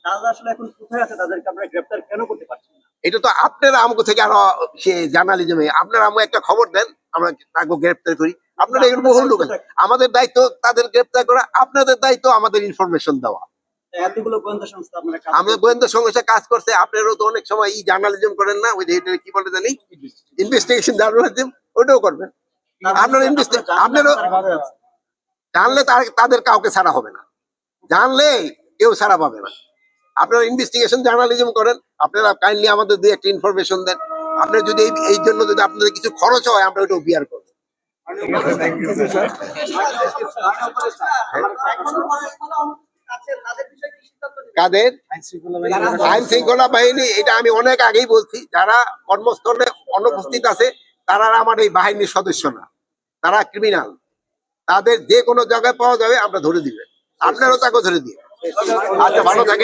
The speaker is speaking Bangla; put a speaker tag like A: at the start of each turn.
A: তারা আসলে এখন কোথায় আছে, তাদেরকে আমরা গ্রেফতার কেন করতে পারছি না?
B: এটা তো আপনারা আমাকে থেকে আরো সে জার্নালিজমে আপনারা আমাকে একটা খবর দেন, আমরা তাকে গ্রেপ্তার করি। আপনারা এগুলো বহু লোক আছে। আমাদের দায়িত্ব তাদের গ্রেপ্তার করা, আপনাদের দায়িত্ব আমাদের ইনফরমেশন দেওয়া।
A: এতগুলো গোয়েন্দা সংস্থা আপনারা
B: আমরা গোয়েন্দা সংস্থা কাজ করছে, আপনারাও তো অনেক সময় এই জার্নালিজম করেন না, ওই যে এটা কি বলে জানি ইনভেস্টিগেশন জার্নালিজম, ওটাও করবেন। আপনারা আপনারও জানলে তাদের কাউকে ছাড়া হবে না, জানলে কেউ ছাড়া পাবে না। আপনারা ইনভেস্টিগেশন জার্নালিজম করেন, আপনারা কাইন্ডলি আমাদের দিয়ে একটা ইনফরমেশন দেন। আপনার যদি এই জন্য যদি আপনাদের কিছু খরচ হয়, আমরা ওটাও বিয়ার করবো। কাদের আইন শৃঙ্খলা বাহিনী, এটা আমি অনেক আগেই বলছি, যারা কর্মস্থলে অনুপস্থিত আছে তারা আমার এই বাহিনীর সদস্য না, তারা ক্রিমিনাল। তাদের যে কোনো জায়গায় পাওয়া যাবে আমরা ধরে দিবেন, আপনারাও তাকে ধরে দিবেন। আচ্ছা, ভালো থাকে।